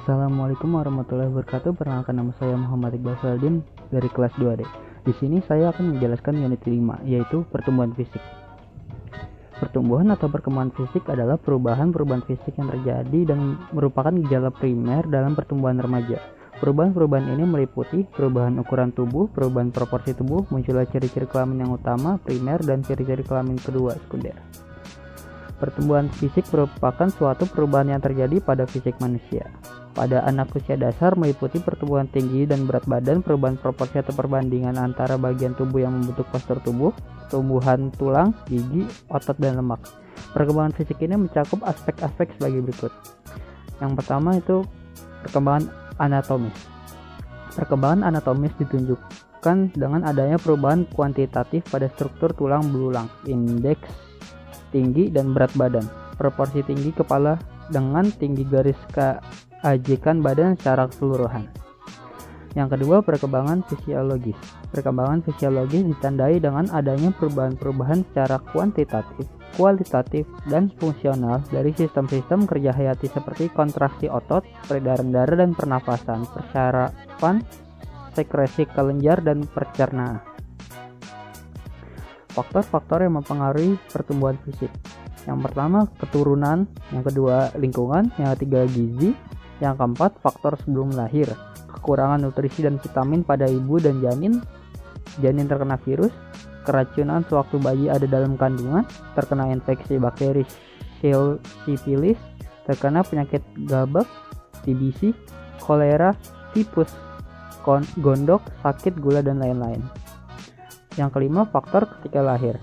Assalamualaikum warahmatullahi wabarakatuh. Perkenalkan, nama saya Muhammad Iqbal Faldin dari kelas 2D. Di sini saya akan menjelaskan unit 5, yaitu pertumbuhan fisik. Pertumbuhan atau perkembangan fisik adalah perubahan-perubahan fisik yang terjadi dan merupakan gejala primer dalam pertumbuhan remaja. Perubahan-perubahan ini meliputi perubahan ukuran tubuh, perubahan proporsi tubuh, munculnya ciri-ciri kelamin yang utama, primer, dan ciri-ciri kelamin kedua, sekunder. Pertumbuhan fisik merupakan suatu perubahan yang terjadi pada fisik manusia. Pada anak usia dasar meliputi pertumbuhan tinggi dan berat badan, perubahan proporsi atau perbandingan antara bagian tubuh yang membentuk postur tubuh, tumbuhan tulang, gigi, otot, dan lemak. Perkembangan fisik ini mencakup aspek-aspek sebagai berikut. Yang pertama itu perkembangan anatomis. Perkembangan anatomis ditunjukkan dengan adanya perubahan kuantitatif pada struktur tulang belulang, indeks tinggi dan berat badan, proporsi tinggi kepala dengan tinggi garis keajekan badan secara keseluruhan. Yang kedua, perkembangan fisiologis. Perkembangan fisiologis ditandai dengan adanya perubahan-perubahan secara kuantitatif, kualitatif, dan fungsional dari sistem-sistem kerja hayati seperti kontraksi otot, peredaran darah dan pernafasan, persyarafan, sekresi kelenjar, dan pencernaan. Faktor-faktor yang mempengaruhi pertumbuhan fisik. Yang pertama, keturunan. Yang kedua, lingkungan. Yang ketiga, gizi. Yang keempat, faktor sebelum lahir. Kekurangan nutrisi dan vitamin pada ibu dan janin. Janin terkena virus. Keracunan sewaktu bayi ada dalam kandungan. Terkena infeksi bakteri sifilis. Terkena penyakit gabak, TBC, kolera, tipus, gondok, sakit gula, dan lain-lain. Yang kelima, faktor ketika lahir.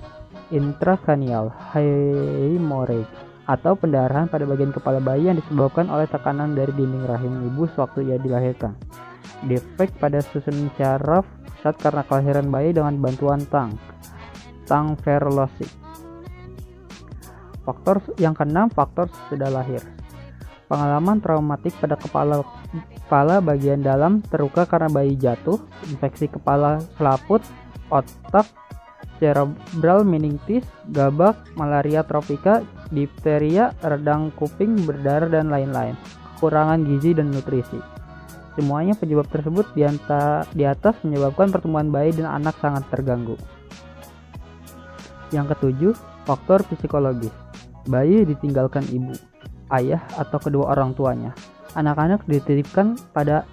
Intracranial hemorrhage atau pendarahan pada bagian kepala bayi yang disebabkan oleh tekanan dari dinding rahim ibu sewaktu ia dilahirkan. Defek pada susunan syaraf pusat karena kelahiran bayi dengan bantuan tang verlosi. Faktor yang keenam, faktor sudah lahir. Pengalaman traumatik pada kepala bagian dalam, terluka karena bayi jatuh, infeksi kepala selaput, otak, cerebral meningitis, gabak, malaria tropika, difteria, radang kuping, berdarah, dan lain-lain. Kekurangan gizi dan nutrisi. Semuanya penyebab tersebut di atas menyebabkan pertumbuhan bayi dan anak sangat terganggu. Yang ketujuh, faktor psikologis. Bayi ditinggalkan ibu, ayah, atau kedua orang tuanya. Anak-anak dititipkan pada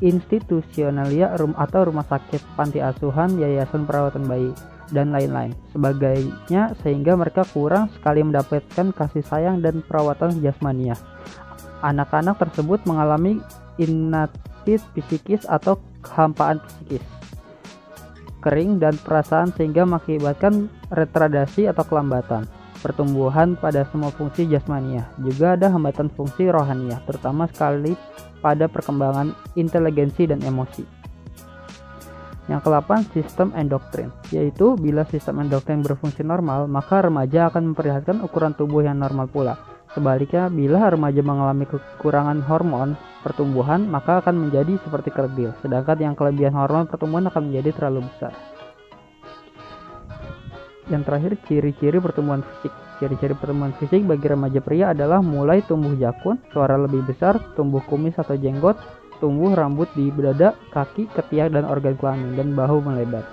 institusionalia atau rumah sakit, panti asuhan, yayasan perawatan bayi, dan lain-lain sebagainya, sehingga mereka kurang sekali mendapatkan kasih sayang dan perawatan jasmania. Anak-anak tersebut mengalami inatid psikis atau kehampaan psikis, kering dan perasaan, sehingga mengakibatkan retardasi atau kelambatan pertumbuhan pada semua fungsi jasmania. Juga ada hambatan fungsi rohaniah, terutama sekali pada perkembangan inteligensi dan emosi. Yang ke-8, sistem endokrin, yaitu bila sistem endokrin berfungsi normal, maka remaja akan memperlihatkan ukuran tubuh yang normal pula. Sebaliknya, bila remaja mengalami kekurangan hormon pertumbuhan, maka akan menjadi seperti kerdil, sedangkan yang kelebihan hormon pertumbuhan akan menjadi terlalu besar. Yang terakhir, ciri-ciri pertumbuhan fisik. Ciri-ciri pertumbuhan fisik bagi remaja pria adalah mulai tumbuh jakun, suara lebih besar, tumbuh kumis atau jenggot, tumbuh rambut di dada, kaki, ketiak, dan organ kelamin, dan bahu melebar.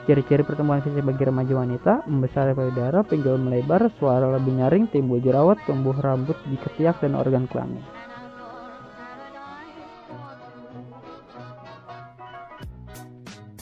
Ciri-ciri pertumbuhan fisik bagi remaja wanita: membesar payudara, pinggul melebar, suara lebih nyaring, timbul jerawat, tumbuh rambut di ketiak dan organ kelamin.